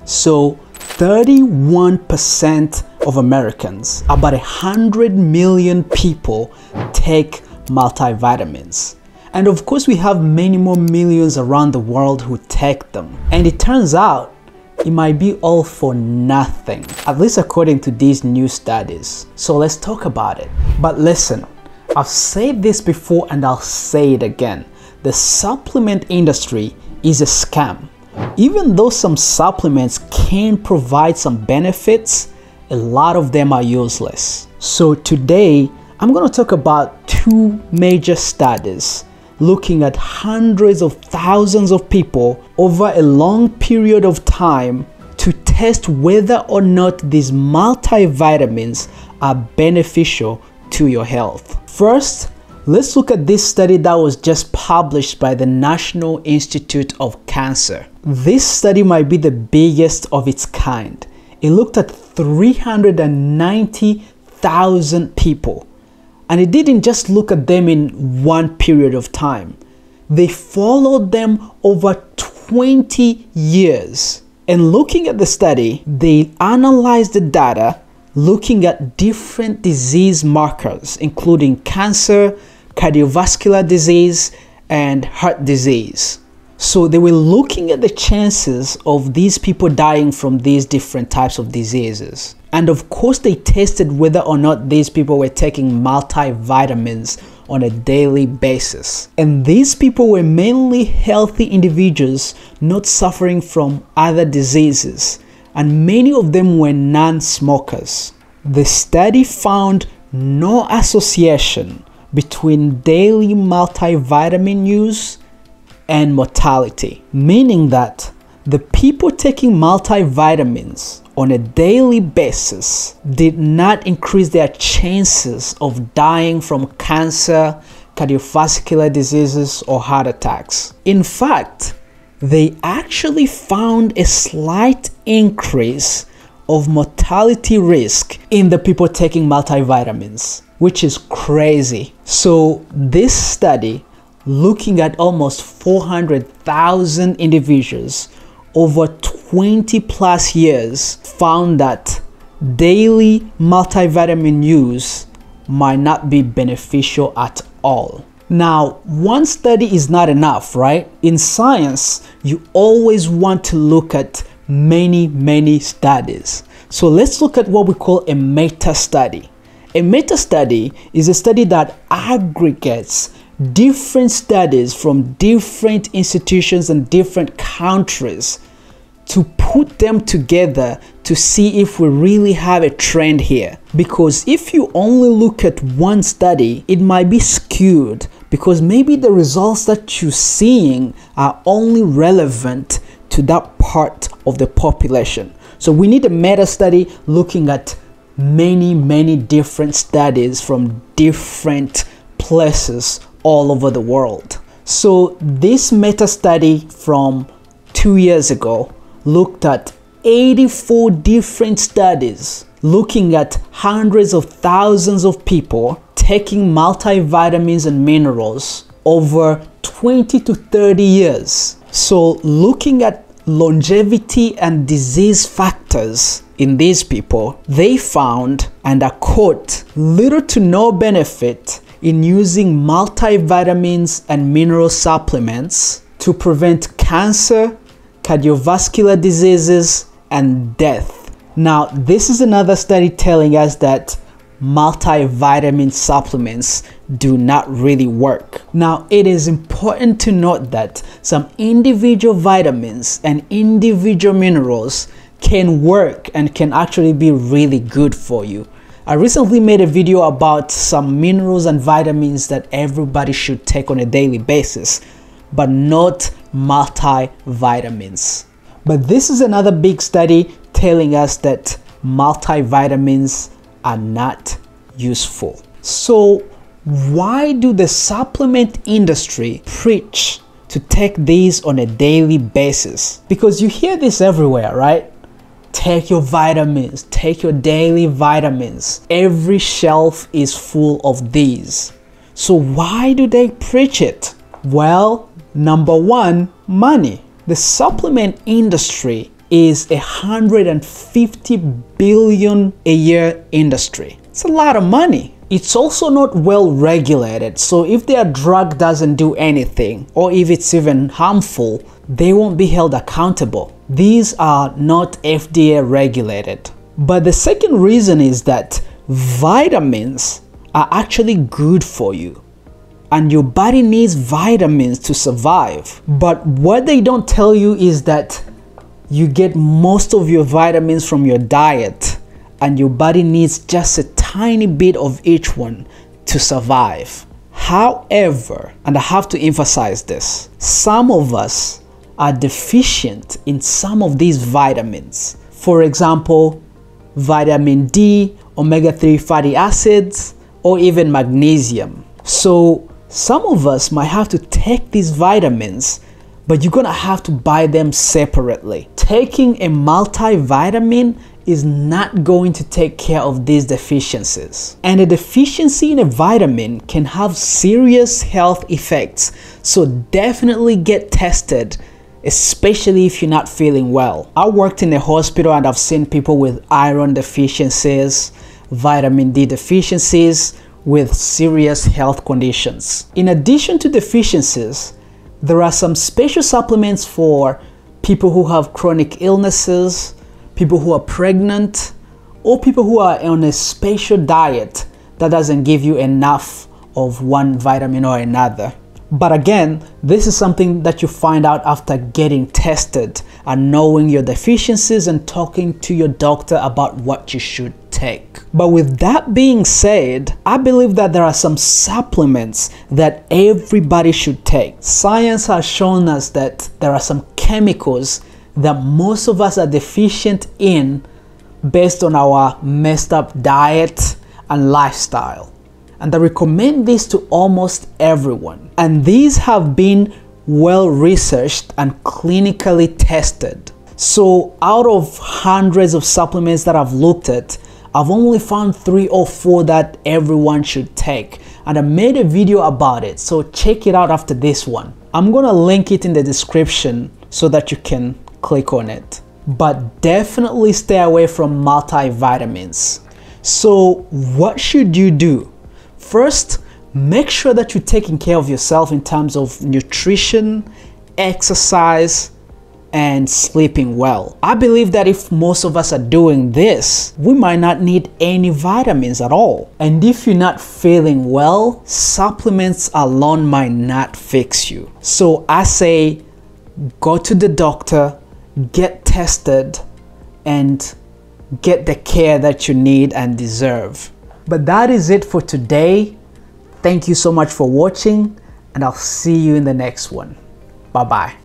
So 31% of Americans, about 100 million people, take multivitamins. And of course, we have many more millions around the world who take them. And it turns out it might be all for nothing, at least according to these new studies. So let's talk about it. But listen, I've said this before and I'll say it again. The supplement industry is a scam. Even though some supplements can provide some benefits, a lot of them are useless. So today, I'm going to talk about two major studies looking at hundreds of thousands of people over a long period of time to test whether or not these multivitamins are beneficial to your health. First, let's look at this study that was just published by the National Institute of Cancer. This study might be the biggest of its kind. It looked at 390,000 people. And it didn't just look at them in one period of time. They followed them over 20 years. And looking at the study, they analyzed the data looking at different disease markers, including cancer, cardiovascular disease, and heart disease. So they were looking at the chances of these people dying from these different types of diseases. And of course, they tested whether or not these people were taking multivitamins on a daily basis. And these people were mainly healthy individuals not suffering from other diseases. And many of them were non-smokers. The study found no association between daily multivitamin use and mortality, meaning that the people taking multivitamins on a daily basis did not increase their chances of dying from cancer, cardiovascular diseases, or heart attacks. In fact, they actually found a slight increase of mortality risk in the people taking multivitamins, which is crazy. So this study, looking at almost 400,000 individuals over 20 plus years, found that daily multivitamin use might not be beneficial at all. Now, one study is not enough, right? In science, you always want to look at many studies. So let's look at what we call a meta-study. A meta-study is a study that aggregates different studies from different institutions and different countries to put them together to see if we really have a trend here. Because if you only look at one study, it might be skewed because maybe the results that you're seeing are only relevant to that part of the population. So we need a meta study looking at many different studies from different places all over the world. So this meta study from 2 years ago looked at 84 different studies looking at hundreds of thousands of people taking multivitamins and minerals over 20 to 30 years. So looking at longevity and disease factors in these people, they found, and I quote, little to no benefit in using multivitamins and mineral supplements to prevent cancer, cardiovascular diseases, and death. Now, this is another study telling us that multivitamin supplements do not really work. Now, it is important to note that some individual vitamins and individual minerals can work and can actually be really good for you. I recently made a video about some minerals and vitamins that everybody should take on a daily basis, but not multivitamins. But this is another big study telling us that multivitamins are not useful. So why do the supplement industry preach to take these on a daily basis? Because you hear this everywhere, right? Take your vitamins, take your daily vitamins. Every shelf is full of these. So why do they preach it? Well, number one, money. The supplement industry is 150 billion a year industry. It's a lot of money. It's also not well regulated, so if their drug doesn't do anything, or if it's even harmful, they won't be held accountable. These are not FDA regulated. But the second reason is that vitamins are actually good for you, and your body needs vitamins to survive. But what they don't tell you is that you get most of your vitamins from your diet, and your body needs just a tiny bit of each one to survive. However, and I have to emphasize this, some of us are deficient in some of these vitamins. For example, vitamin D, omega-3 fatty acids, or even magnesium. So some of us might have to take these vitamins, but you're gonna have to buy them separately. Taking a multivitamin is not going to take care of these deficiencies. And a deficiency in a vitamin can have serious health effects, so definitely get tested, especially if you're not feeling well. I worked in a hospital and I've seen people with iron deficiencies, vitamin D deficiencies, with serious health conditions. In addition to deficiencies, there are some special supplements for people who have chronic illnesses, people who are pregnant, or people who are on a special diet that doesn't give you enough of one vitamin or another. But again, this is something that you find out after getting tested and knowing your deficiencies and talking to your doctor about what you should take. But with that being said, I believe that there are some supplements that everybody should take. Science has shown us that there are some chemicals that most of us are deficient in based on our messed up diet and lifestyle. And I recommend this to almost everyone. And these have been well researched and clinically tested. So out of hundreds of supplements that I've looked at, I've only found 3 or 4 that everyone should take. And I made a video about it, so check it out after this one. I'm gonna link it in the description so that you can click on it. But definitely stay away from multivitamins. So what should you do? First, make sure that you're taking care of yourself in terms of nutrition, exercise, and sleeping well. I believe that if most of us are doing this, we might not need any vitamins at all. And if you're not feeling well, supplements alone might not fix you. So I say, go to the doctor, get tested, and get the care that you need and deserve. But that is it for today. Thank you so much for watching, and I'll see you in the next one. Bye-bye.